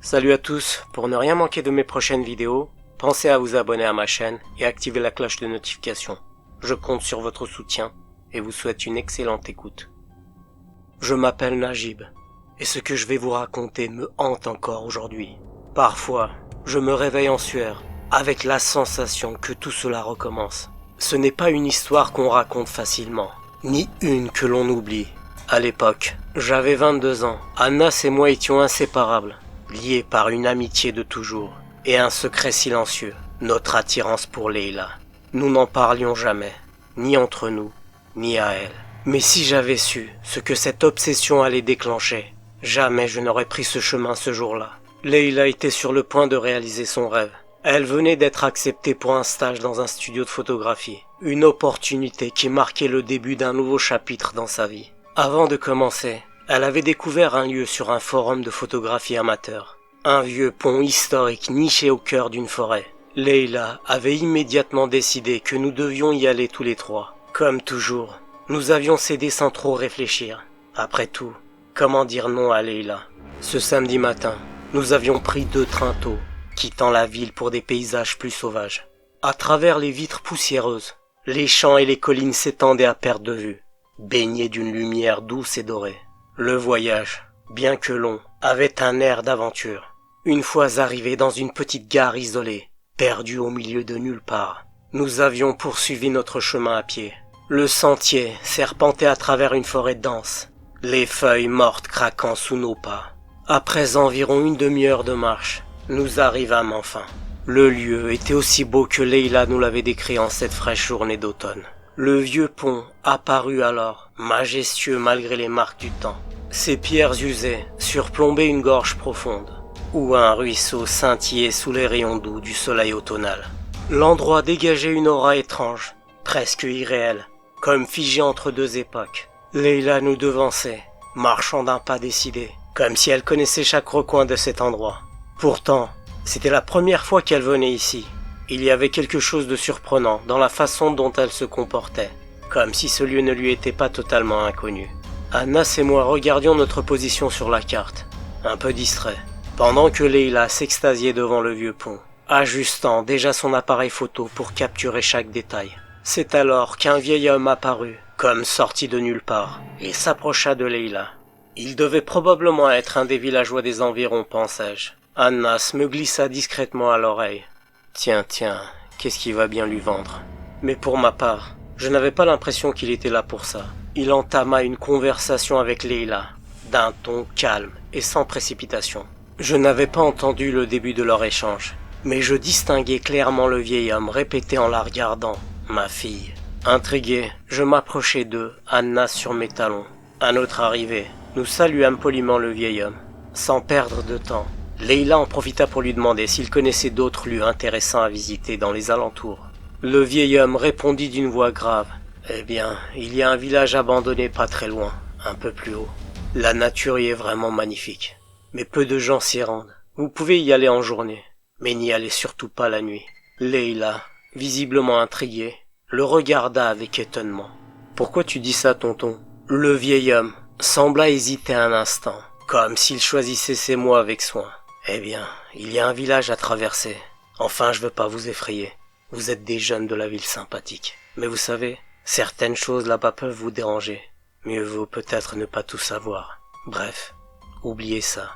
Salut à tous, pour ne rien manquer de mes prochaines vidéos, pensez à vous abonner à ma chaîne et activer la cloche de notification. Je compte sur votre soutien et vous souhaite une excellente écoute. Je m'appelle Najib et ce que je vais vous raconter me hante encore aujourd'hui. Parfois, je me réveille en sueur avec la sensation que tout cela recommence. Ce n'est pas une histoire qu'on raconte facilement, ni une que l'on oublie. À l'époque, j'avais 22 ans. Anas et moi étions inséparables, liés par une amitié de toujours et un secret silencieux, notre attirance pour Leila. Nous n'en parlions jamais, ni entre nous, ni à elle. Mais si j'avais su ce que cette obsession allait déclencher, jamais je n'aurais pris ce chemin ce jour-là. Leila était sur le point de réaliser son rêve. Elle venait d'être acceptée pour un stage dans un studio de photographie, une opportunité qui marquait le début d'un nouveau chapitre dans sa vie. Avant de commencer, elle avait découvert un lieu sur un forum de photographie amateur. Un vieux pont historique niché au cœur d'une forêt. Leila avait immédiatement décidé que nous devions y aller tous les trois. Comme toujours, nous avions cédé sans trop réfléchir. Après tout, comment dire non à Leila? Ce samedi matin, nous avions pris 2 trains tôt, quittant la ville pour des paysages plus sauvages. À travers les vitres poussiéreuses, les champs et les collines s'étendaient à perte de vue, baignés d'une lumière douce et dorée. Le voyage, bien que long, avait un air d'aventure. Une fois arrivés dans une petite gare isolée, perdue au milieu de nulle part, nous avions poursuivi notre chemin à pied. Le sentier serpentait à travers une forêt dense, les feuilles mortes craquant sous nos pas. Après environ une demi-heure de marche, nous arrivâmes enfin. Le lieu était aussi beau que Leila nous l'avait décrit en cette fraîche journée d'automne. Le vieux pont apparut alors, majestueux malgré les marques du temps. Ses pierres usées surplombaient une gorge profonde, où un ruisseau scintillait sous les rayons doux du soleil automnal. L'endroit dégageait une aura étrange, presque irréelle, comme figée entre 2 époques. Leila nous devançait, marchant d'un pas décidé, comme si elle connaissait chaque recoin de cet endroit. Pourtant, c'était la première fois qu'elle venait ici. Il y avait quelque chose de surprenant dans la façon dont elle se comportait, comme si ce lieu ne lui était pas totalement inconnu. Anas et moi regardions notre position sur la carte, un peu distraits, pendant que Leila s'extasiait devant le vieux pont, ajustant déjà son appareil photo pour capturer chaque détail. C'est alors qu'un vieil homme apparut, comme sorti de nulle part, et s'approcha de Leila. Il devait probablement être un des villageois des environs, pensai-je. Anas me glissa discrètement à l'oreille. Tiens, qu'est-ce qu'il va bien lui vendre? Mais pour ma part, je n'avais pas l'impression qu'il était là pour ça. Il entama une conversation avec Leila, d'un ton calme et sans précipitation. Je n'avais pas entendu le début de leur échange, mais je distinguais clairement le vieil homme répéter en la regardant « ma fille ». Intrigué, je m'approchai d'eux, Anas sur mes talons. Un autre arrivé, nous saluâmes poliment le vieil homme. Sans perdre de temps, Leila en profita pour lui demander s'il connaissait d'autres lieux intéressants à visiter dans les alentours. Le vieil homme répondit d'une voix grave. « Eh bien, il y a un village abandonné pas très loin, un peu plus haut. La nature y est vraiment magnifique, mais peu de gens s'y rendent. Vous pouvez y aller en journée, mais n'y allez surtout pas la nuit. » Leila, visiblement intriguée, le regarda avec étonnement. « Pourquoi tu dis ça, tonton ?» Le vieil homme sembla hésiter un instant, comme s'il choisissait ses mots avec soin. « Eh bien, il y a un village à traverser. Enfin, je veux pas vous effrayer. Vous êtes des jeunes de la ville sympathique. Mais vous savez, certaines choses là-bas peuvent vous déranger. Mieux vaut peut-être ne pas tout savoir. Bref, oubliez ça. »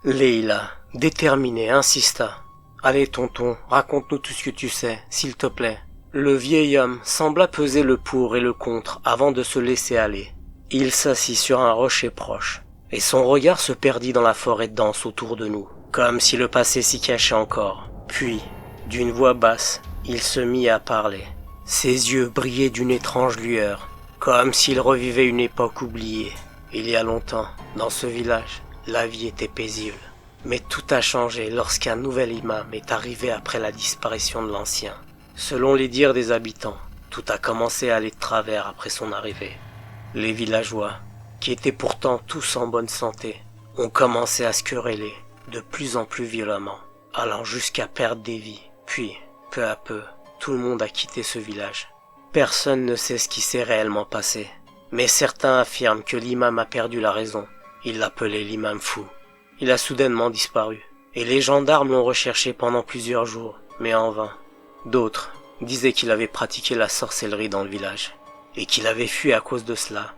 Leila, déterminée, insista. « Allez, tonton, raconte-nous tout ce que tu sais, s'il te plaît. » Le vieil homme sembla peser le pour et le contre avant de se laisser aller. Il s'assit sur un rocher proche, et son regard se perdit dans la forêt dense autour de nous, comme si le passé s'y cachait encore. Puis, d'une voix basse, il se mit à parler. Ses yeux brillaient d'une étrange lueur, comme s'il revivait une époque oubliée. Il y a longtemps, dans ce village, la vie était paisible. Mais tout a changé lorsqu'un nouvel imam est arrivé après la disparition de l'ancien. Selon les dires des habitants, tout a commencé à aller de travers après son arrivée. Les villageois, qui étaient pourtant tous en bonne santé, ont commencé à se quereller de plus en plus violemment, allant jusqu'à perdre des vies. Puis, peu à peu, tout le monde a quitté ce village. Personne ne sait ce qui s'est réellement passé, mais certains affirment que l'imam a perdu la raison. Ils l'appelaient l'imam fou. Il a soudainement disparu, et les gendarmes l'ont recherché pendant plusieurs jours, mais en vain. D'autres disaient qu'il avait pratiqué la sorcellerie dans le village, et qu'il avait fui à cause de cela.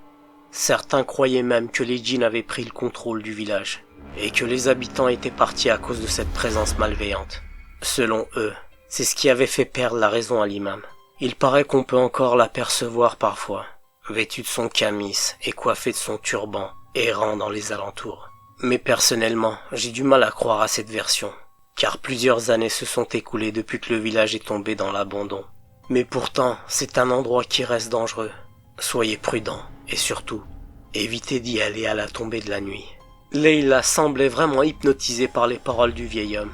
Certains croyaient même que les djinns avaient pris le contrôle du village, et que les habitants étaient partis à cause de cette présence malveillante. Selon eux, c'est ce qui avait fait perdre la raison à l'imam. Il paraît qu'on peut encore l'apercevoir parfois, vêtu de son camis et coiffé de son turban, errant dans les alentours. Mais personnellement, j'ai du mal à croire à cette version, car plusieurs années se sont écoulées depuis que le village est tombé dans l'abandon. Mais pourtant, c'est un endroit qui reste dangereux. Soyez prudents, et surtout, évitez d'y aller à la tombée de la nuit. Leila semblait vraiment hypnotisée par les paroles du vieil homme.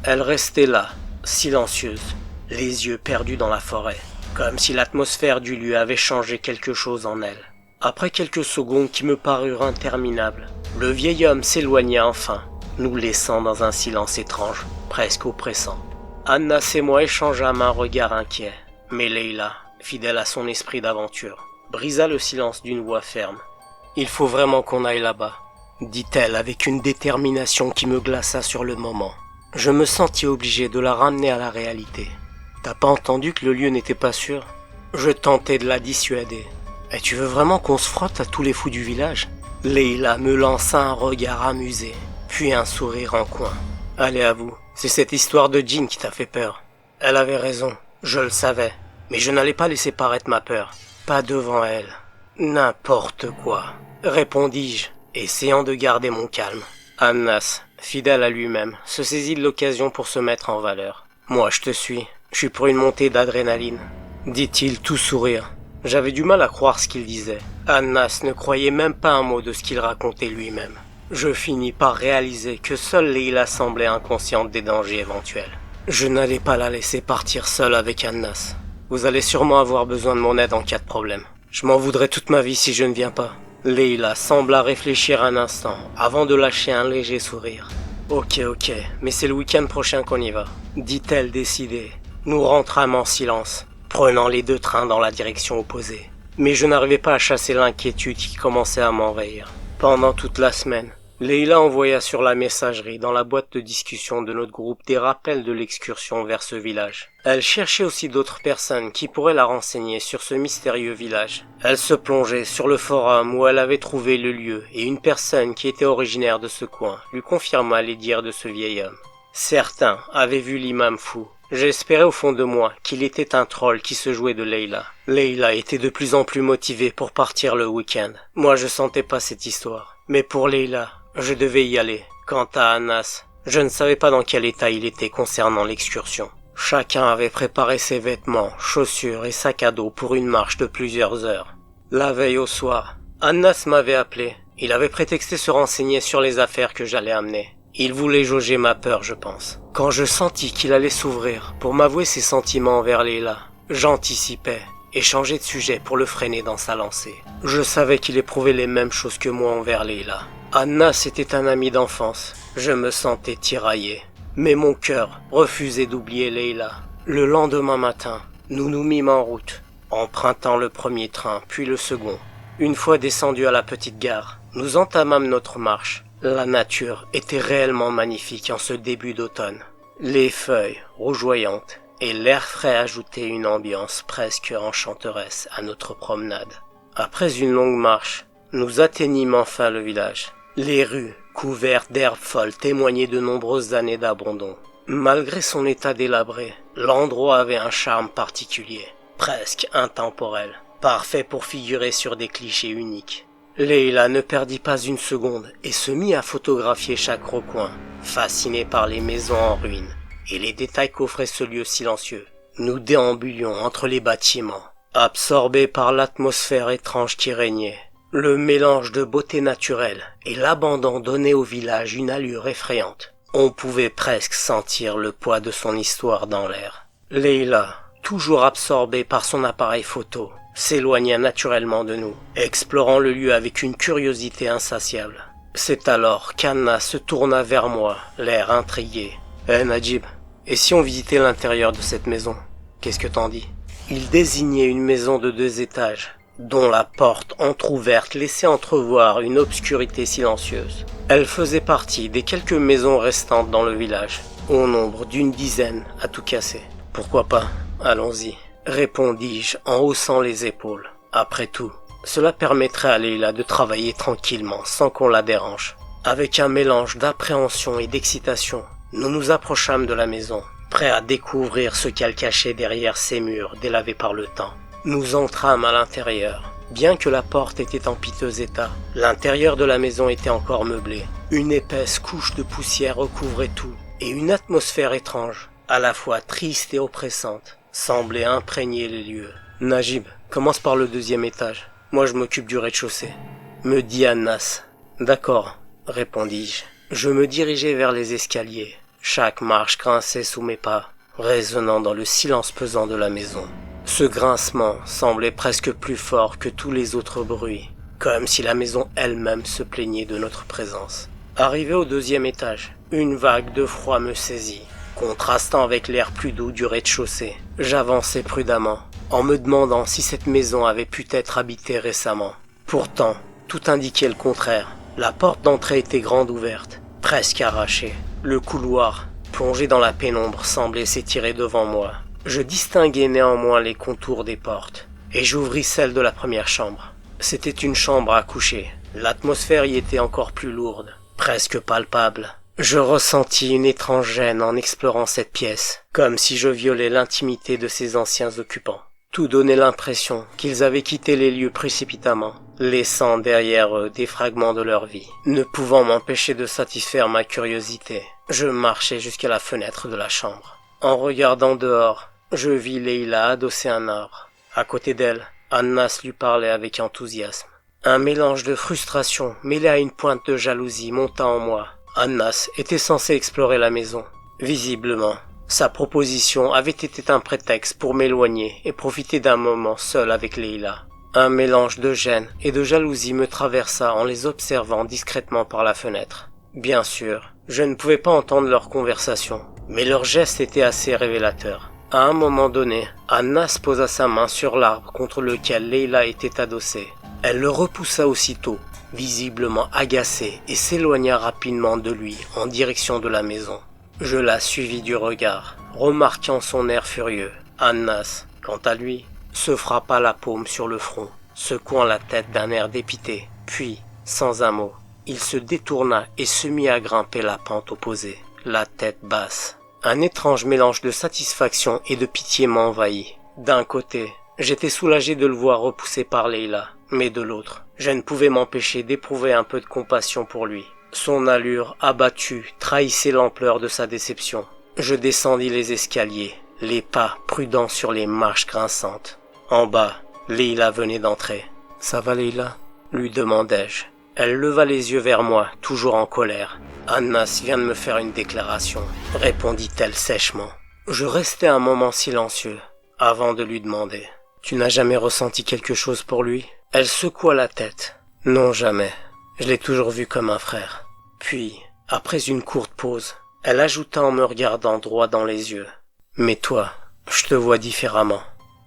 Elle restait là, silencieuse, les yeux perdus dans la forêt, comme si l'atmosphère du lieu avait changé quelque chose en elle. Après quelques secondes qui me parurent interminables, le vieil homme s'éloigna enfin, nous laissant dans un silence étrange, presque oppressant. Anas et moi échangeâmes un regard inquiet, mais Leila, fidèle à son esprit d'aventure, brisa le silence d'une voix ferme. « Il faut vraiment qu'on aille là-bas », dit-elle avec une détermination qui me glaça sur le moment. Je me sentis obligé de la ramener à la réalité. « T'as pas entendu que le lieu n'était pas sûr ?» Je tentais de la dissuader. « Et tu veux vraiment qu'on se frotte à tous les fous du village ?» Leila me lança un regard amusé, puis un sourire en coin. « Allez, à vous, c'est cette histoire de djinn qui t'a fait peur. » Elle avait raison, je le savais, mais je n'allais pas laisser paraître ma peur. Pas devant elle. « N'importe quoi, répondis-je, essayant de garder mon calme. Anas, fidèle à lui-même, se saisit de l'occasion pour se mettre en valeur. « Moi, je te suis, je suis pour une montée d'adrénaline, » dit-il tout sourire. J'avais du mal à croire ce qu'il disait. Anas ne croyait même pas un mot de ce qu'il racontait lui-même. Je finis par réaliser que seule Leila semblait inconsciente des dangers éventuels. Je n'allais pas la laisser partir seule avec Anas. Vous allez sûrement avoir besoin de mon aide en cas de problème. Je m'en voudrais toute ma vie si je ne viens pas. Leila sembla réfléchir un instant avant de lâcher un léger sourire. Ok, mais c'est le week-end prochain qu'on y va, dit-elle décidée. Nous rentrâmes en silence, prenant les deux trains dans la direction opposée. Mais je n'arrivais pas à chasser l'inquiétude qui commençait à m'envahir. Pendant toute la semaine, Leila envoya sur la messagerie dans la boîte de discussion de notre groupe des rappels de l'excursion vers ce village. Elle cherchait aussi d'autres personnes qui pourraient la renseigner sur ce mystérieux village. Elle se plongeait sur le forum où elle avait trouvé le lieu et une personne qui était originaire de ce coin lui confirma les dires de ce vieil homme. Certains avaient vu l'imam fou. J'espérais au fond de moi qu'il était un troll qui se jouait de Leila. Leila était de plus en plus motivée pour partir le week-end. Moi je sentais pas cette histoire. Mais pour Leila, je devais y aller. Quant à Anas, je ne savais pas dans quel état il était concernant l'excursion. Chacun avait préparé ses vêtements, chaussures et sac à dos pour une marche de plusieurs heures. La veille au soir, Anas m'avait appelé. Il avait prétexté se renseigner sur les affaires que j'allais amener. Il voulait jauger ma peur, je pense. Quand je sentis qu'il allait s'ouvrir pour m'avouer ses sentiments envers Leila, j'anticipais et changeais de sujet pour le freiner dans sa lancée. Je savais qu'il éprouvait les mêmes choses que moi envers Leila. Anas était un ami d'enfance. Je me sentais tiraillé. Mais mon cœur refusait d'oublier Leila. Le lendemain matin, nous nous mîmes en route, empruntant le premier train, puis le second. Une fois descendus à la petite gare, nous entamâmes notre marche. La nature était réellement magnifique en ce début d'automne. Les feuilles rougeoyantes et l'air frais ajoutaient une ambiance presque enchanteresse à notre promenade. Après une longue marche, nous atteignîmes enfin le village. Les rues, couvertes d'herbes folles, témoignaient de nombreuses années d'abandon. Malgré son état délabré, l'endroit avait un charme particulier, presque intemporel, parfait pour figurer sur des clichés uniques. Leila ne perdit pas une seconde et se mit à photographier chaque recoin, fascinée par les maisons en ruine et les détails qu'offrait ce lieu silencieux. Nous déambulions entre les bâtiments, absorbés par l'atmosphère étrange qui régnait. Le mélange de beauté naturelle et l'abandon donnait au village une allure effrayante. On pouvait presque sentir le poids de son histoire dans l'air. Leila, toujours absorbée par son appareil photo, s'éloigna naturellement de nous, explorant le lieu avec une curiosité insatiable. C'est alors qu'Anna se tourna vers moi, l'air intrigué. « Najib, et si on visitait l'intérieur de cette maison? Qu'est-ce que t'en dis ?» Il désignait une maison de 2 étages, dont la porte entr'ouverte laissait entrevoir une obscurité silencieuse. Elle faisait partie des quelques maisons restantes dans le village, au nombre d'une dizaine à tout casser. « Pourquoi pas? Allons-y », répondis-je en haussant les épaules. Après tout, cela permettrait à Leila de travailler tranquillement sans qu'on la dérange. Avec un mélange d'appréhension et d'excitation, nous nous approchâmes de la maison, prêts à découvrir ce qu'elle cachait derrière ces murs délavés par le temps. Nous entrâmes à l'intérieur. Bien que la porte était en piteux état, l'intérieur de la maison était encore meublé. Une épaisse couche de poussière recouvrait tout, et une atmosphère étrange, à la fois triste et oppressante, semblait imprégner les lieux. « Najib, commence par le 2e étage. Moi je m'occupe du rez-de-chaussée, » me dit Anas. « D'accord, » répondis-je. Je me dirigeai vers les escaliers. Chaque marche grinçait sous mes pas, résonnant dans le silence pesant de la maison. Ce grincement semblait presque plus fort que tous les autres bruits, comme si la maison elle-même se plaignait de notre présence. Arrivé au 2e étage, une vague de froid me saisit, contrastant avec l'air plus doux du rez-de-chaussée. J'avançai prudemment, en me demandant si cette maison avait pu être habitée récemment. Pourtant, tout indiquait le contraire. La porte d'entrée était grande ouverte, presque arrachée. Le couloir, plongé dans la pénombre, semblait s'étirer devant moi. Je distinguai néanmoins les contours des portes, et j'ouvris celle de la première chambre. C'était une chambre à coucher. L'atmosphère y était encore plus lourde, presque palpable. Je ressentis une étrange gêne en explorant cette pièce, comme si je violais l'intimité de ses anciens occupants. Tout donnait l'impression qu'ils avaient quitté les lieux précipitamment, laissant derrière eux des fragments de leur vie. Ne pouvant m'empêcher de satisfaire ma curiosité, je marchai jusqu'à la fenêtre de la chambre. En regardant dehors, je vis Leila adossée à un arbre. À côté d'elle, Anas lui parlait avec enthousiasme. Un mélange de frustration mêlé à une pointe de jalousie monta en moi. Anas était censé explorer la maison. Visiblement, sa proposition avait été un prétexte pour m'éloigner et profiter d'un moment seul avec Leila. Un mélange de gêne et de jalousie me traversa en les observant discrètement par la fenêtre. Bien sûr, je ne pouvais pas entendre leur conversation, mais leurs gestes étaient assez révélateurs. À un moment donné, Anas posa sa main sur l'arbre contre lequel Leila était adossée. Elle le repoussa aussitôt, visiblement agacée, et s'éloigna rapidement de lui en direction de la maison. Je la suivis du regard, remarquant son air furieux. Anas, quant à lui, se frappa la paume sur le front, secouant la tête d'un air dépité. Puis, sans un mot, il se détourna et se mit à grimper la pente opposée, la tête basse. Un étrange mélange de satisfaction et de pitié m'envahit. D'un côté, j'étais soulagé de le voir repoussé par Leila, mais de l'autre, je ne pouvais m'empêcher d'éprouver un peu de compassion pour lui. Son allure abattue trahissait l'ampleur de sa déception. Je descendis les escaliers, les pas prudents sur les marches grinçantes. En bas, Leila venait d'entrer. « Ça va, Leila ?» lui demandai-je. Elle leva les yeux vers moi, toujours en colère. « Anas vient de me faire une déclaration », répondit-elle sèchement. Je restai un moment silencieux, avant de lui demander. « Tu n'as jamais ressenti quelque chose pour lui ?» Elle secoua la tête. « Non, jamais. Je l'ai toujours vu comme un frère. » Puis, après une courte pause, elle ajouta en me regardant droit dans les yeux. « Mais toi, je te vois différemment. »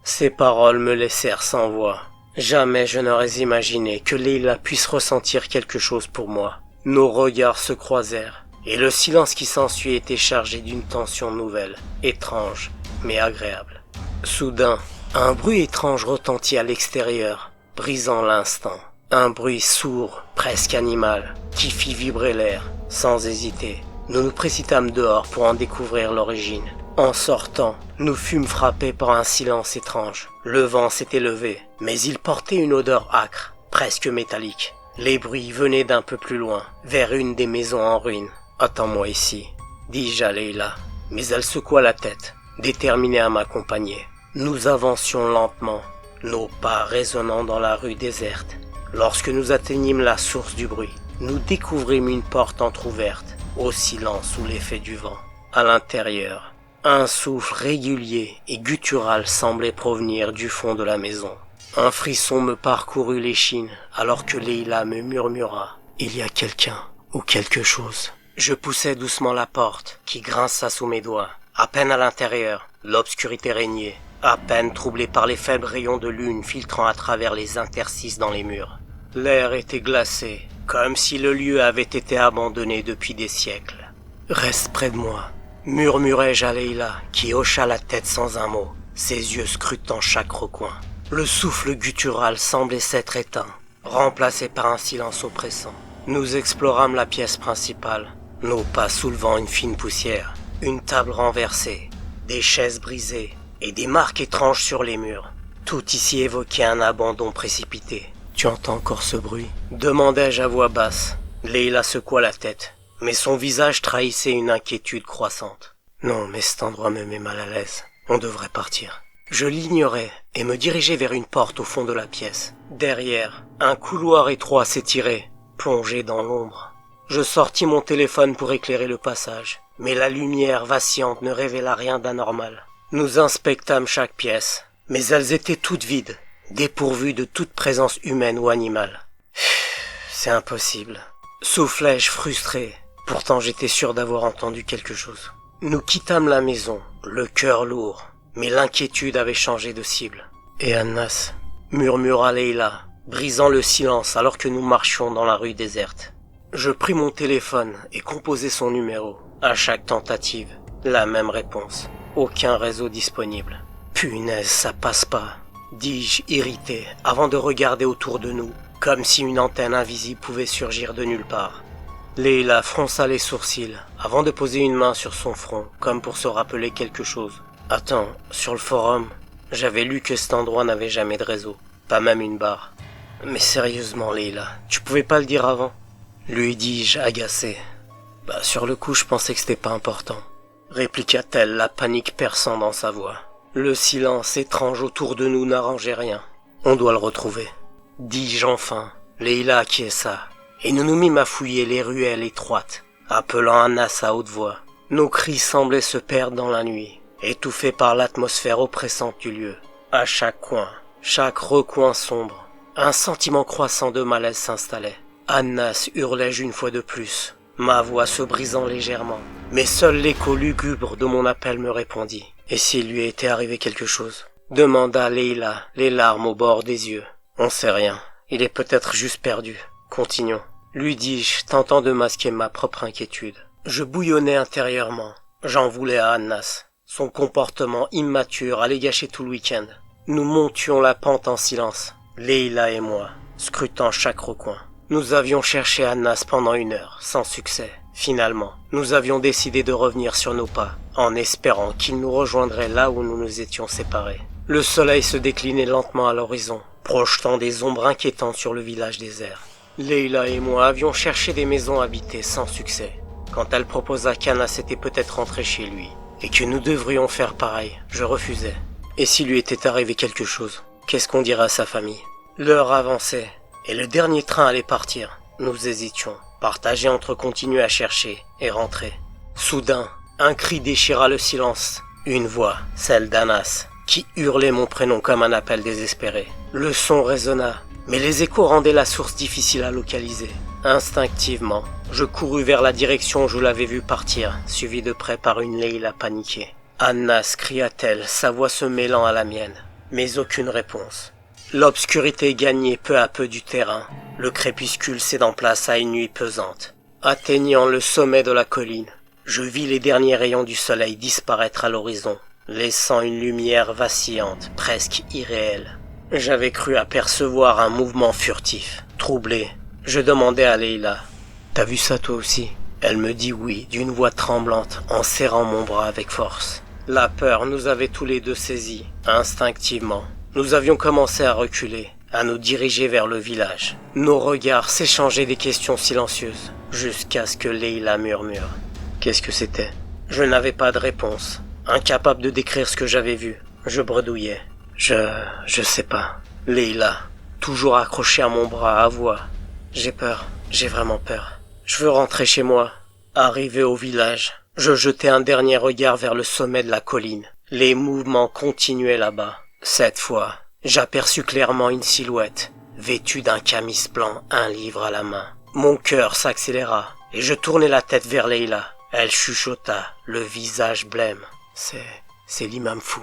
Ces paroles me laissèrent sans voix. Jamais je n'aurais imaginé que Leila puisse ressentir quelque chose pour moi. Nos regards se croisèrent, et le silence qui s'ensuit était chargé d'une tension nouvelle, étrange, mais agréable. Soudain, un bruit étrange retentit à l'extérieur, brisant l'instant. Un bruit sourd, presque animal, qui fit vibrer l'air. Sans hésiter, nous nous précipitâmes dehors pour en découvrir l'origine. En sortant, nous fûmes frappés par un silence étrange. Le vent s'était levé, mais il portait une odeur âcre, presque métallique. Les bruits venaient d'un peu plus loin, vers une des maisons en ruine. « Attends-moi ici », dis-je à Leila, mais elle secoua la tête, déterminée à m'accompagner. Nous avancions lentement, nos pas résonnant dans la rue déserte. Lorsque nous atteignîmes la source du bruit, nous découvrîmes une porte entr'ouverte, oscillant sous l'effet du vent. À l'intérieur, un souffle régulier et guttural semblait provenir du fond de la maison. Un frisson me parcourut l'échine alors que Leila me murmura « Il y a quelqu'un ou quelque chose ». Je poussai doucement la porte qui grinça sous mes doigts. À peine à l'intérieur, l'obscurité régnait. à peine troublé par les faibles rayons de lune filtrant à travers les interstices dans les murs. L'air était glacé, comme si le lieu avait été abandonné depuis des siècles. « Reste près de moi », murmurai-je à Leila, qui hocha la tête sans un mot, ses yeux scrutant chaque recoin. Le souffle guttural semblait s'être éteint, remplacé par un silence oppressant. Nous explorâmes la pièce principale, nos pas soulevant une fine poussière, une table renversée, des chaises brisées et des marques étranges sur les murs. Tout ici évoquait un abandon précipité. « Tu entends encore ce bruit ?» demandai-je à voix basse. Leila secoua la tête, mais son visage trahissait une inquiétude croissante. « Non, mais cet endroit me met mal à l'aise. On devrait partir. » Je l'ignorais et me dirigeai vers une porte au fond de la pièce. Derrière, un couloir étroit s'étirait, plongé dans l'ombre. Je sortis mon téléphone pour éclairer le passage, mais la lumière vacillante ne révéla rien d'anormal. Nous inspectâmes chaque pièce, mais elles étaient toutes vides, dépourvues de toute présence humaine ou animale. C'est impossible, soufflai-je frustré. Pourtant j'étais sûr d'avoir entendu quelque chose. Nous quittâmes la maison, le cœur lourd. Mais l'inquiétude avait changé de cible. « Et Anas ?» murmura Leila, brisant le silence alors que nous marchions dans la rue déserte. Je pris mon téléphone et composai son numéro. À chaque tentative, la même réponse. Aucun réseau disponible. « Punaise, ça passe pas !» dis-je irrité avant de regarder autour de nous, comme si une antenne invisible pouvait surgir de nulle part. Leila fronça les sourcils avant de poser une main sur son front, comme pour se rappeler quelque chose. Attends, sur le forum, j'avais lu que cet endroit n'avait jamais de réseau, pas même une barre. Mais sérieusement, Leila, tu pouvais pas le dire avant? Lui dis-je, agacé. Bah, sur le coup, je pensais que c'était pas important, répliqua-t-elle, la panique perçant dans sa voix. Le silence étrange autour de nous n'arrangeait rien. On doit le retrouver, dis-je enfin. Leila acquiesça, et nous nous mîmes à fouiller les ruelles étroites, appelant Anas à haute voix. Nos cris semblaient se perdre dans la nuit, étouffé par l'atmosphère oppressante du lieu. À chaque coin, chaque recoin sombre, un sentiment croissant de malaise s'installait. Anas, hurlai-je une fois de plus, ma voix se brisant légèrement. Mais seul l'écho lugubre de mon appel me répondit. Et s'il lui était arrivé quelque chose? Demanda Leila, les larmes au bord des yeux. On sait rien, il est peut-être juste perdu. Continuons, lui dis-je, tentant de masquer ma propre inquiétude. Je bouillonnais intérieurement, j'en voulais à Anas. Son comportement immature allait gâcher tout le week-end. Nous montions la pente en silence, Leila et moi, scrutant chaque recoin. Nous avions cherché Anas pendant 1 heure, sans succès. Finalement, nous avions décidé de revenir sur nos pas, en espérant qu'il nous rejoindrait là où nous nous étions séparés. Le soleil se déclinait lentement à l'horizon, projetant des ombres inquiétantes sur le village désert. Leila et moi avions cherché des maisons habitées sans succès. Quand elle proposa qu'Anas était peut-être rentré chez lui, et que nous devrions faire pareil, je refusais. Et s'il lui était arrivé quelque chose, qu'est-ce qu'on dirait à sa famille? L'heure avançait, et le dernier train allait partir. Nous hésitions, partagés entre continuer à chercher et rentrer. Soudain, un cri déchira le silence. Une voix, celle d'Anas, qui hurlait mon prénom comme un appel désespéré. Le son résonna, mais les échos rendaient la source difficile à localiser. Instinctivement, je courus vers la direction où je l'avais vu partir, suivi de près par une Leila paniquée. « Anas » cria-t-elle, sa voix se mêlant à la mienne. Mais aucune réponse. L'obscurité gagnait peu à peu du terrain. Le crépuscule cédant place à une nuit pesante. Atteignant le sommet de la colline, je vis les derniers rayons du soleil disparaître à l'horizon, laissant une lumière vacillante, presque irréelle. J'avais cru apercevoir un mouvement furtif. Troublé, je demandai à Leila. « T'as vu ça toi aussi ?» Elle me dit oui, d'une voix tremblante, en serrant mon bras avec force. La peur nous avait tous les deux saisis, instinctivement. Nous avions commencé à reculer, à nous diriger vers le village. Nos regards s'échangeaient des questions silencieuses, jusqu'à ce que Leila murmure. Qu'est-ce que c'était? Je n'avais pas de réponse, incapable de décrire ce que j'avais vu. Je bredouillais. Je sais pas. Leila, toujours accrochée à mon bras, avoua. J'ai peur, j'ai vraiment peur. Je veux rentrer chez moi. Arrivé au village, je jetai un dernier regard vers le sommet de la colline. Les mouvements continuaient là-bas. Cette fois, j'aperçus clairement une silhouette, vêtue d'un camis blanc, un livre à la main. Mon cœur s'accéléra, et je tournai la tête vers Leila. Elle chuchota, le visage blême. C'est l'imam fou.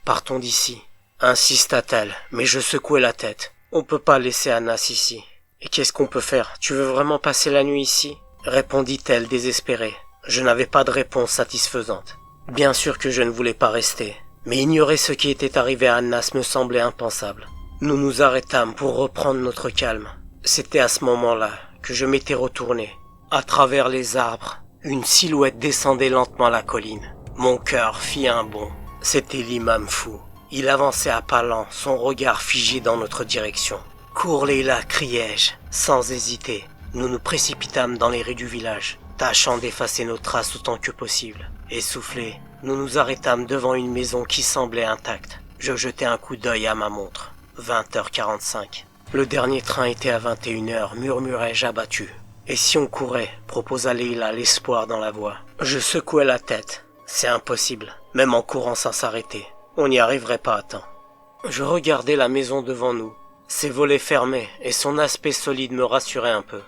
Partons d'ici. Insista-t-elle, mais je secouai la tête. On peut pas laisser Annas ici. Et qu'est-ce qu'on peut faire? Tu veux vraiment passer la nuit ici? Répondit-elle désespérée. Je n'avais pas de réponse satisfaisante. Bien sûr que je ne voulais pas rester, mais ignorer ce qui était arrivé à Annas me semblait impensable. Nous nous arrêtâmes pour reprendre notre calme. C'était à ce moment-là que je m'étais retourné. À travers les arbres, une silhouette descendait lentement la colline. Mon cœur fit un bond. C'était l'imam fou. Il avançait à pas lents, son regard figé dans notre direction. « Cours, Leila !» criai-je, sans hésiter. Nous nous précipitâmes dans les rues du village, tâchant d'effacer nos traces autant que possible. Essoufflés, nous nous arrêtâmes devant une maison qui semblait intacte. Je jetai un coup d'œil à ma montre. 20h45. Le dernier train était à 21h, murmurai-je abattu. Et si on courait, proposa Leila, l'espoir dans la voix. Je secouai la tête. C'est impossible, même en courant sans s'arrêter. On n'y arriverait pas à temps. Je regardais la maison devant nous. Ses volets fermés et son aspect solide me rassurait un peu.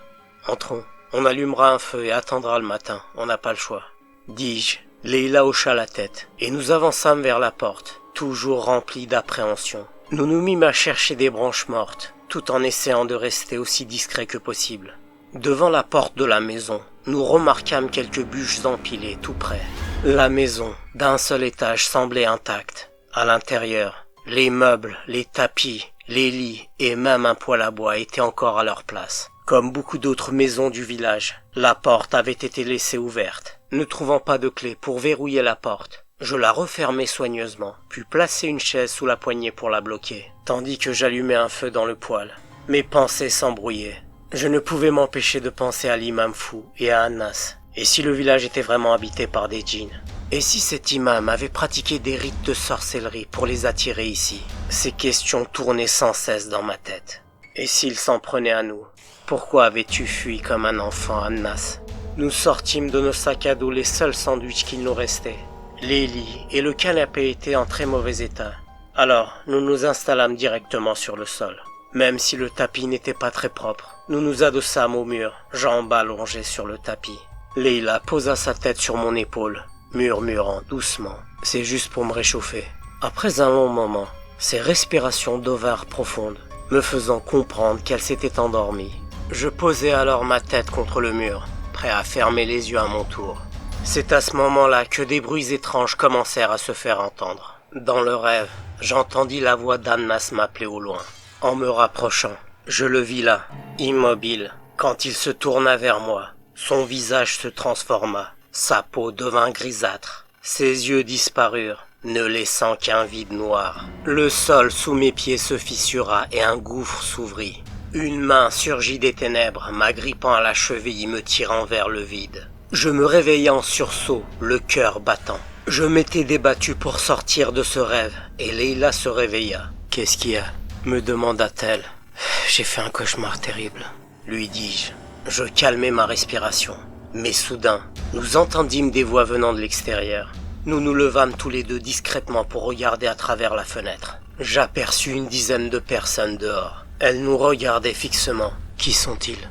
Entrons, on allumera un feu et attendra le matin, on n'a pas le choix. Dis-je. Leila hocha la tête, et nous avançâmes vers la porte, toujours remplis d'appréhension. Nous nous mîmes à chercher des branches mortes, tout en essayant de rester aussi discrets que possible. Devant la porte de la maison, nous remarquâmes quelques bûches empilées tout près. La maison, d'un seul étage, semblait intacte. À l'intérieur, les meubles, les tapis, les lits et même un poêle à bois étaient encore à leur place. Comme beaucoup d'autres maisons du village, la porte avait été laissée ouverte. Ne trouvant pas de clé pour verrouiller la porte, je la refermai soigneusement, puis placer une chaise sous la poignée pour la bloquer, tandis que j'allumais un feu dans le poêle. Mes pensées s'embrouillaient. Je ne pouvais m'empêcher de penser à l'imam fou et à Annas. Et si le village était vraiment habité par des djinns? Et si cet imam avait pratiqué des rites de sorcellerie pour les attirer ici? Ces questions tournaient sans cesse dans ma tête. Et s'il s'en prenait à nous? Pourquoi avais-tu fui comme un enfant, Annas? Nous sortîmes de nos sacs à dos les seuls sandwichs qu'il nous restait. Les lits et le canapé étaient en très mauvais état. Alors, nous nous installâmes directement sur le sol. Même si le tapis n'était pas très propre, nous nous adossâmes au mur, jambes allongées sur le tapis. Leila posa sa tête sur mon épaule, murmurant doucement. C'est juste pour me réchauffer. Après un long moment, ses respirations devinrent profondes, me faisant comprendre qu'elle s'était endormie. Je posai alors ma tête contre le mur, prêt à fermer les yeux à mon tour. C'est à ce moment-là que des bruits étranges commencèrent à se faire entendre. Dans le rêve, j'entendis la voix d'Annas m'appeler au loin. En me rapprochant, je le vis là, immobile. Quand il se tourna vers moi, son visage se transforma, sa peau devint grisâtre, ses yeux disparurent, ne laissant qu'un vide noir. Le sol sous mes pieds se fissura et un gouffre s'ouvrit. Une main surgit des ténèbres, m'agrippant à la cheville, me tirant vers le vide. Je me réveillai en sursaut, le cœur battant. Je m'étais débattu pour sortir de ce rêve, et Leila se réveilla. « Qu'est-ce qu'il y a ?» me demanda-t-elle. « J'ai fait un cauchemar terrible, » lui dis-je. Je calmai ma respiration. Mais soudain, nous entendîmes des voix venant de l'extérieur. Nous nous levâmes tous les deux discrètement pour regarder à travers la fenêtre. J'aperçus une dizaine de personnes dehors. Elles nous regardaient fixement. « Qui sont-ils »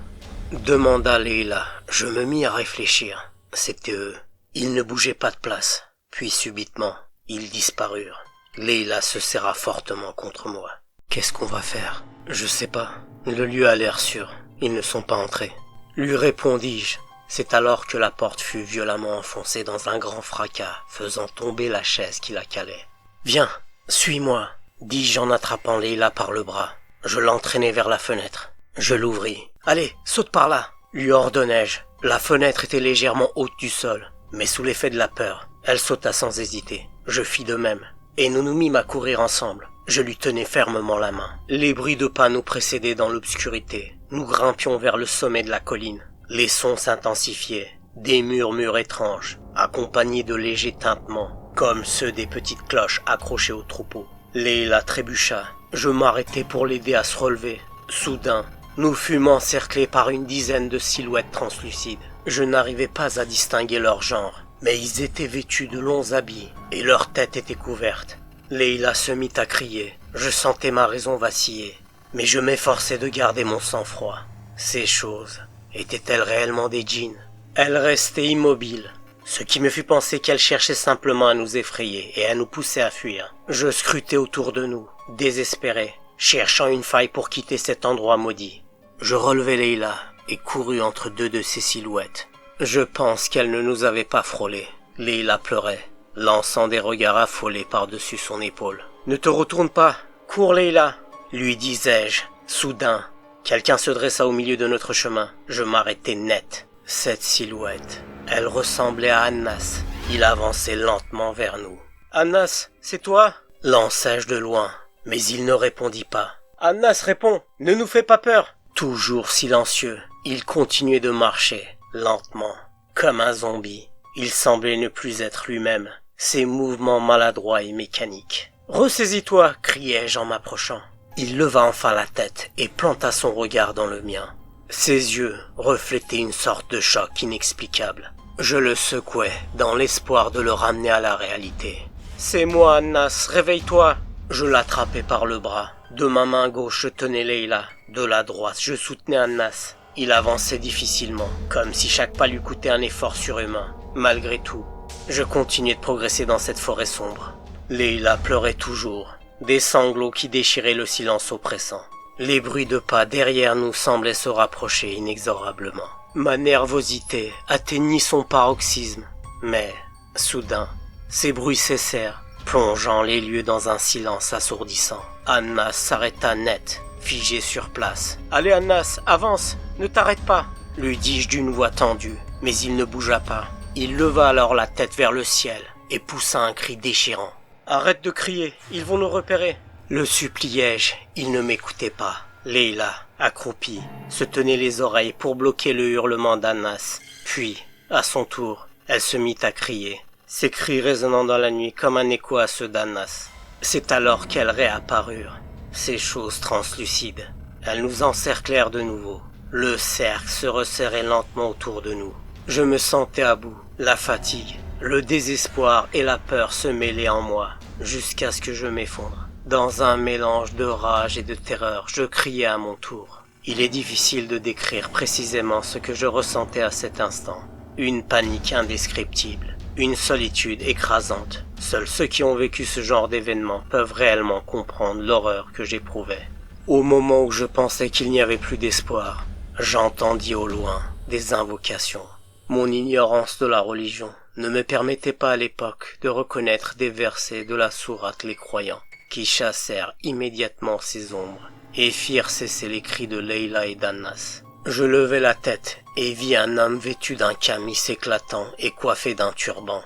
demanda Leila. Je me mis à réfléchir. C'était eux. Ils ne bougeaient pas de place. Puis subitement, ils disparurent. Leila se serra fortement contre moi. « Qu'est-ce qu'on va faire ?»« Je sais pas. Le lieu a l'air sûr. Ils ne sont pas entrés. » Lui répondis-je. C'est alors que la porte fut violemment enfoncée dans un grand fracas, faisant tomber la chaise qui la calait. « Viens, suis-moi » dis-je en attrapant Leila par le bras. Je l'entraînai vers la fenêtre. Je l'ouvris. « Allez, saute par là » lui ordonnai-je. La fenêtre était légèrement haute du sol, mais sous l'effet de la peur, elle sauta sans hésiter. Je fis de même, et nous nous mîmes à courir ensemble. Je lui tenais fermement la main. Les bruits de pas nous précédaient dans l'obscurité. Nous grimpions vers le sommet de la colline. Les sons s'intensifiaient, des murmures étranges, accompagnés de légers tintements, comme ceux des petites cloches accrochées au troupeau. Leila trébucha. Je m'arrêtai pour l'aider à se relever. Soudain, nous fûmes encerclés par une dizaine de silhouettes translucides. Je n'arrivais pas à distinguer leur genre, mais ils étaient vêtus de longs habits, et leurs têtes étaient couvertes. Leila se mit à crier. Je sentais ma raison vaciller, mais je m'efforçais de garder mon sang-froid. Ces choses étaient-elles réellement des djinns? Elle restait immobile, ce qui me fit penser qu'elle cherchait simplement à nous effrayer et à nous pousser à fuir. Je scrutais autour de nous, désespéré, cherchant une faille pour quitter cet endroit maudit. Je relevai Leila et courus entre deux de ses silhouettes. Je pense qu'elle ne nous avait pas frôlés. Leila pleurait, lançant des regards affolés par-dessus son épaule. « Ne te retourne pas, cours Leila !» lui disais-je. Soudain, quelqu'un se dressa au milieu de notre chemin. Je m'arrêtai net. Cette silhouette, elle ressemblait à Annas. Il avançait lentement vers nous. « Annas, c'est toi ?» lançai-je de loin, mais il ne répondit pas. « Annas, réponds, ne nous fais pas peur !» Toujours silencieux, il continuait de marcher, lentement, comme un zombie. Il semblait ne plus être lui-même, ses mouvements maladroits et mécaniques. « Ressaisis-toi !» criai-je en m'approchant. Il leva enfin la tête et planta son regard dans le mien. Ses yeux reflétaient une sorte de choc inexplicable. Je le secouai dans l'espoir de le ramener à la réalité. « C'est moi, Annas, réveille-toi !» Je l'attrapai par le bras. De ma main gauche, je tenais Leila. De la droite, je soutenais Annas. Il avançait difficilement, comme si chaque pas lui coûtait un effort surhumain. Malgré tout, je continuais de progresser dans cette forêt sombre. Leila pleurait toujours, des sanglots qui déchiraient le silence oppressant. Les bruits de pas derrière nous semblaient se rapprocher inexorablement. Ma nervosité atteignit son paroxysme, mais, soudain, ces bruits cessèrent, plongeant les lieux dans un silence assourdissant. Annas s'arrêta net, figé sur place. « Allez Annas, avance, ne t'arrête pas !» lui dis-je d'une voix tendue, mais il ne bougea pas. Il leva alors la tête vers le ciel et poussa un cri déchirant. « Arrête de crier, ils vont nous repérer !» Le suppliai-je, il ne m'écoutait pas. Leila, accroupie, se tenait les oreilles pour bloquer le hurlement d'Annas. Puis, à son tour, elle se mit à crier, ses cris résonnant dans la nuit comme un écho à ceux d'Annas. C'est alors qu'elles réapparurent, ces choses translucides. Elles nous encerclèrent de nouveau. Le cercle se resserrait lentement autour de nous. Je me sentais à bout, la fatigue, le désespoir et la peur se mêlaient en moi, jusqu'à ce que je m'effondre. Dans un mélange de rage et de terreur, je criais à mon tour. Il est difficile de décrire précisément ce que je ressentais à cet instant. Une panique indescriptible, une solitude écrasante. Seuls ceux qui ont vécu ce genre d'événement peuvent réellement comprendre l'horreur que j'éprouvais. Au moment où je pensais qu'il n'y avait plus d'espoir, j'entendis au loin des invocations. Mon ignorance de la religion ne me permettait pas à l'époque de reconnaître des versets de la sourate Les Croyants, qui chassèrent immédiatement ces ombres et firent cesser les cris de Leila et d'Annas. Je levai la tête et vis un homme vêtu d'un camis éclatant et coiffé d'un turban.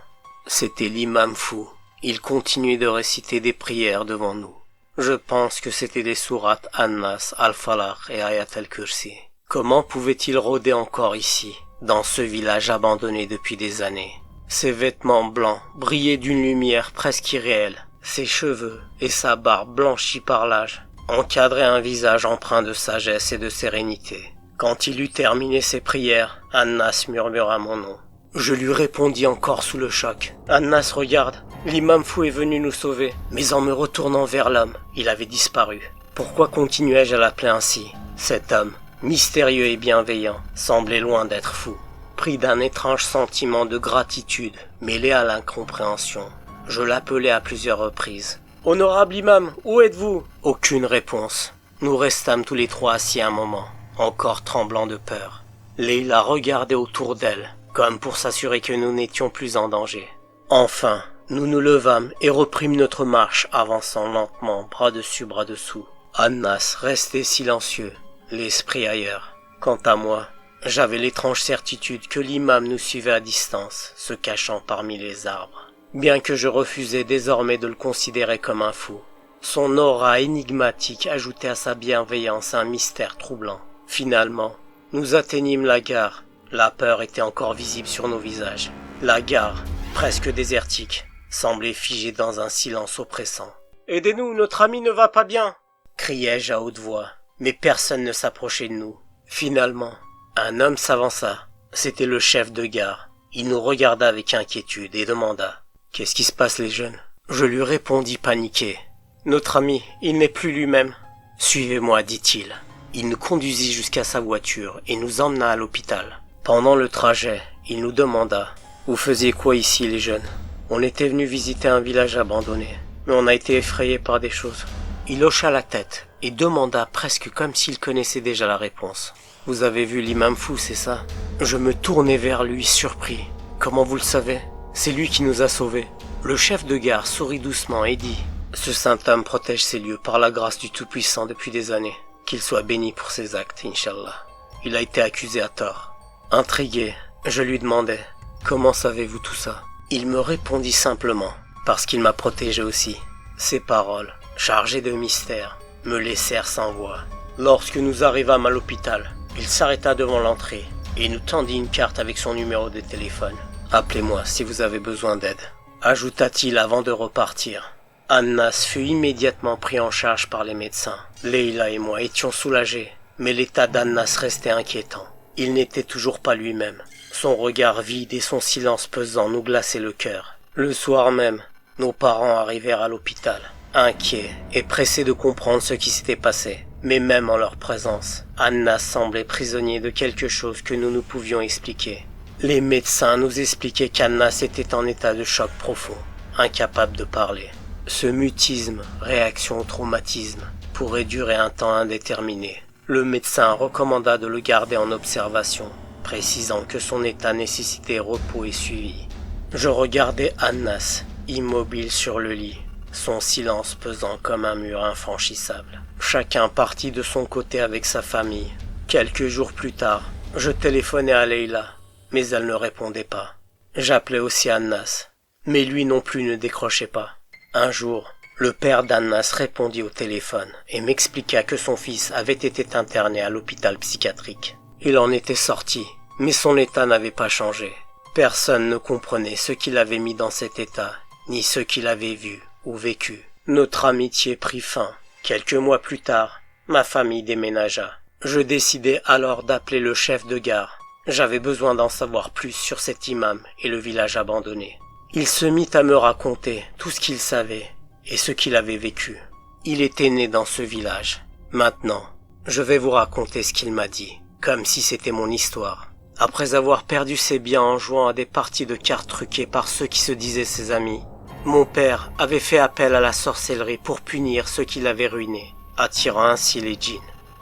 C'était l'imam fou. Il continuait de réciter des prières devant nous. Je pense que c'était les sourates An-Nas, Al-Falaq et Ayat al-Kursi. Comment pouvait-il rôder encore ici, dans ce village abandonné depuis des années? Ses vêtements blancs brillaient d'une lumière presque irréelle. Ses cheveux et sa barbe blanchis par l'âge encadraient un visage empreint de sagesse et de sérénité. Quand il eut terminé ses prières, An-Nas murmura mon nom. Je lui répondis encore sous le choc. « An-Nas, regarde, l'imam fou est venu nous sauver. » Mais en me retournant vers l'homme, il avait disparu. Pourquoi continuais-je à l'appeler ainsi? Cet homme, mystérieux et bienveillant, semblait loin d'être fou. Pris d'un étrange sentiment de gratitude, mêlé à l'incompréhension, je l'appelai à plusieurs reprises. « Honorable imam, où êtes-vous » Aucune réponse. Nous restâmes tous les trois assis un moment, encore tremblants de peur. Leila regardait autour d'elle, comme pour s'assurer que nous n'étions plus en danger. Enfin, nous nous levâmes et reprîmes notre marche, avançant lentement, bras dessus, bras dessous. An-Nas restait silencieux, l'esprit ailleurs. Quant à moi, j'avais l'étrange certitude que l'imam nous suivait à distance, se cachant parmi les arbres. Bien que je refusais désormais de le considérer comme un fou, son aura énigmatique ajoutait à sa bienveillance un mystère troublant. Finalement, nous atteignîmes la gare. La peur était encore visible sur nos visages. La gare, presque désertique, semblait figée dans un silence oppressant. « Aidez-nous, notre ami ne va pas bien !» criai-je à haute voix, mais personne ne s'approchait de nous. Finalement, un homme s'avança. C'était le chef de gare. Il nous regarda avec inquiétude et demanda « Qu'est-ce qui se passe, les jeunes ?» Je lui répondis paniqué. « Notre ami, il n'est plus lui-même. »« Suivez-moi, dit-il. » Il nous conduisit jusqu'à sa voiture et nous emmena à l'hôpital. Pendant le trajet, il nous demanda « Vous faisiez quoi ici, les jeunes? On était venus visiter un village abandonné, mais on a été effrayés par des choses. Il hocha la tête et demanda presque comme s'il connaissait déjà la réponse. Vous avez vu l'imam fou, c'est ça? Je me tournai vers lui, surpris. Comment vous le savez? C'est lui qui nous a sauvés. Le chef de gare sourit doucement et dit: ce saint homme protège ces lieux par la grâce du Tout-Puissant depuis des années. Qu'il soit béni pour ses actes, Inch'Allah. Il a été accusé à tort. Intrigué, je lui demandai: comment savez-vous tout ça? Il me répondit simplement: parce qu'il m'a protégé aussi. Ces paroles, chargées de mystère, me laissèrent sans voix. Lorsque nous arrivâmes à l'hôpital, il s'arrêta devant l'entrée et nous tendit une carte avec son numéro de téléphone. Appelez-moi si vous avez besoin d'aide, ajouta-t-il avant de repartir. Annas fut immédiatement pris en charge par les médecins. Leila et moi étions soulagés, mais l'état d'Annas restait inquiétant. Il n'était toujours pas lui-même. Son regard vide et son silence pesant nous glaçaient le cœur. Le soir même, nos parents arrivèrent à l'hôpital, inquiets et pressés de comprendre ce qui s'était passé. Mais même en leur présence, Annas semblait prisonnier de quelque chose que nous ne pouvions expliquer. Les médecins nous expliquaient qu'Annas était en état de choc profond, incapable de parler. Ce mutisme, réaction au traumatisme, pourrait durer un temps indéterminé. Le médecin recommanda de le garder en observation, précisant que son état nécessitait repos et suivi. Je regardais Annas, immobile sur le lit, son silence pesant comme un mur infranchissable. Chacun partit de son côté avec sa famille. Quelques jours plus tard, je téléphonais à Leila, mais elle ne répondait pas. J'appelais aussi Annas, mais lui non plus ne décrochait pas. Un jour, le père d'Annas répondit au téléphone et m'expliqua que son fils avait été interné à l'hôpital psychiatrique. Il en était sorti, mais son état n'avait pas changé. Personne ne comprenait ce qui l'avait mis dans cet état, ni ce qu'il avait vu ou vécu. Notre amitié prit fin. Quelques mois plus tard, ma famille déménagea. Je décidai alors d'appeler le chef de gare. J'avais besoin d'en savoir plus sur cet imam et le village abandonné. Il se mit à me raconter tout ce qu'il savait et ce qu'il avait vécu. Il était né dans ce village. Maintenant, je vais vous raconter ce qu'il m'a dit, comme si c'était mon histoire. Après avoir perdu ses biens en jouant à des parties de cartes truquées par ceux qui se disaient ses amis, mon père avait fait appel à la sorcellerie pour punir ceux qui l'avaient ruiné, attirant ainsi les djinns.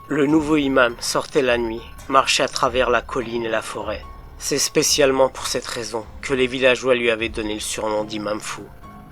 Le nouveau imam sortait la nuit, marchait à travers la colline et la forêt. C'est spécialement pour cette raison que les villageois lui avaient donné le surnom d'imam fou.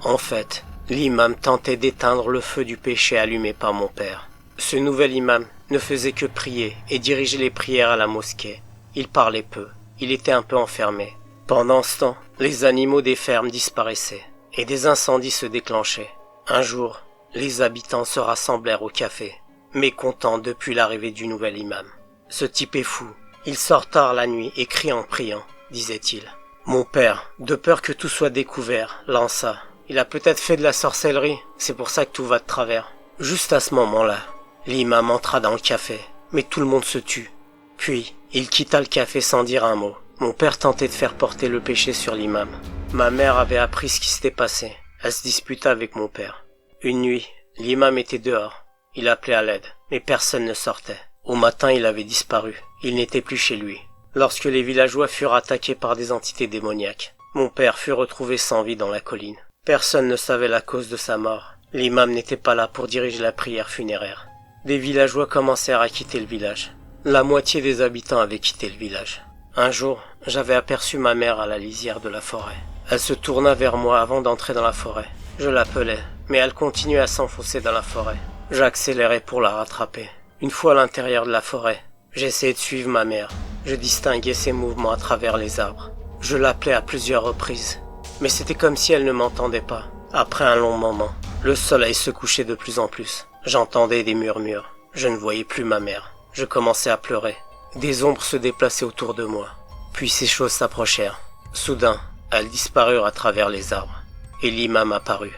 En fait, l'imam tentait d'éteindre le feu du péché allumé par mon père. Ce nouvel imam ne faisait que prier et diriger les prières à la mosquée. Il parlait peu, il était un peu enfermé. Pendant ce temps, les animaux des fermes disparaissaient et des incendies se déclenchaient. Un jour, les habitants se rassemblèrent au café, mécontents depuis l'arrivée du nouvel imam. Ce type est fou, il sort tard la nuit et crie en priant, disait-il. Mon père, de peur que tout soit découvert, lança: il a peut-être fait de la sorcellerie, c'est pour ça que tout va de travers. Juste à ce moment-là, l'imam entra dans le café, mais tout le monde se tut. Puis, il quitta le café sans dire un mot. Mon père tentait de faire porter le péché sur l'imam. Ma mère avait appris ce qui s'était passé. Elle se disputa avec mon père. Une nuit, l'imam était dehors. Il appelait à l'aide, mais personne ne sortait. Au matin, il avait disparu. Il n'était plus chez lui. Lorsque les villageois furent attaqués par des entités démoniaques, mon père fut retrouvé sans vie dans la colline. Personne ne savait la cause de sa mort. L'imam n'était pas là pour diriger la prière funéraire. Des villageois commencèrent à quitter le village. La moitié des habitants avaient quitté le village. Un jour, j'avais aperçu ma mère à la lisière de la forêt. Elle se tourna vers moi avant d'entrer dans la forêt. Je l'appelai, mais elle continuait à s'enfoncer dans la forêt. J'accélérai pour la rattraper. Une fois à l'intérieur de la forêt, j'essayais de suivre ma mère. Je distinguais ses mouvements à travers les arbres. Je l'appelais à plusieurs reprises, mais c'était comme si elle ne m'entendait pas. Après un long moment, le soleil se couchait de plus en plus. J'entendais des murmures. Je ne voyais plus ma mère. Je commençais à pleurer. Des ombres se déplaçaient autour de moi. Puis ces choses s'approchèrent. Soudain, elles disparurent à travers les arbres. Et l'imam apparut.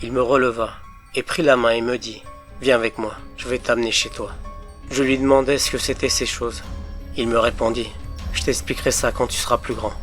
Il me releva et prit la main et me dit: « Viens avec moi, je vais t'amener chez toi. » Je lui demandai ce que c'étaient ces choses. Il me répondit: « Je t'expliquerai ça quand tu seras plus grand. »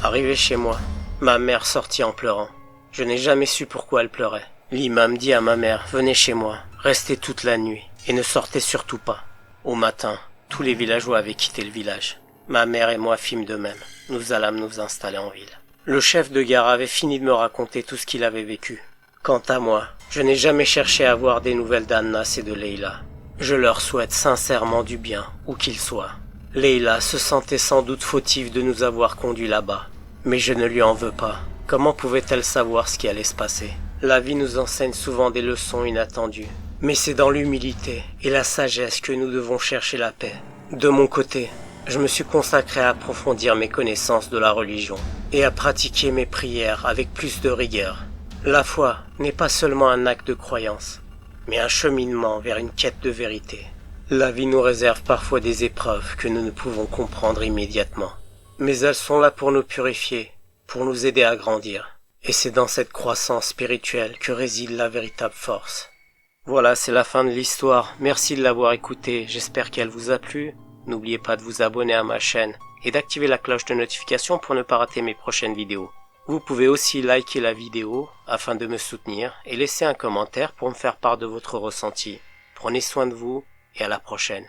Arrivé chez moi, ma mère sortit en pleurant. Je n'ai jamais su pourquoi elle pleurait. L'imam dit à ma mère: « Venez chez moi, restez toute la nuit et ne sortez surtout pas. » Au matin, tous les villageois avaient quitté le village. Ma mère et moi fîmes de même. Nous allâmes nous installer en ville. Le chef de gare avait fini de me raconter tout ce qu'il avait vécu. Quant à moi, je n'ai jamais cherché à avoir des nouvelles d'Annas et de Leila. Je leur souhaite sincèrement du bien, où qu'ils soient. Leila se sentait sans doute fautive de nous avoir conduits là-bas. Mais je ne lui en veux pas. Comment pouvait-elle savoir ce qui allait se passer? La vie nous enseigne souvent des leçons inattendues. Mais c'est dans l'humilité et la sagesse que nous devons chercher la paix. De mon côté, je me suis consacré à approfondir mes connaissances de la religion et à pratiquer mes prières avec plus de rigueur. La foi n'est pas seulement un acte de croyance, mais un cheminement vers une quête de vérité. La vie nous réserve parfois des épreuves que nous ne pouvons comprendre immédiatement. Mais elles sont là pour nous purifier, pour nous aider à grandir. Et c'est dans cette croissance spirituelle que réside la véritable force. Voilà, c'est la fin de l'histoire. Merci de l'avoir écoutée, j'espère qu'elle vous a plu. N'oubliez pas de vous abonner à ma chaîne et d'activer la cloche de notification pour ne pas rater mes prochaines vidéos. Vous pouvez aussi liker la vidéo afin de me soutenir et laisser un commentaire pour me faire part de votre ressenti. Prenez soin de vous et à la prochaine.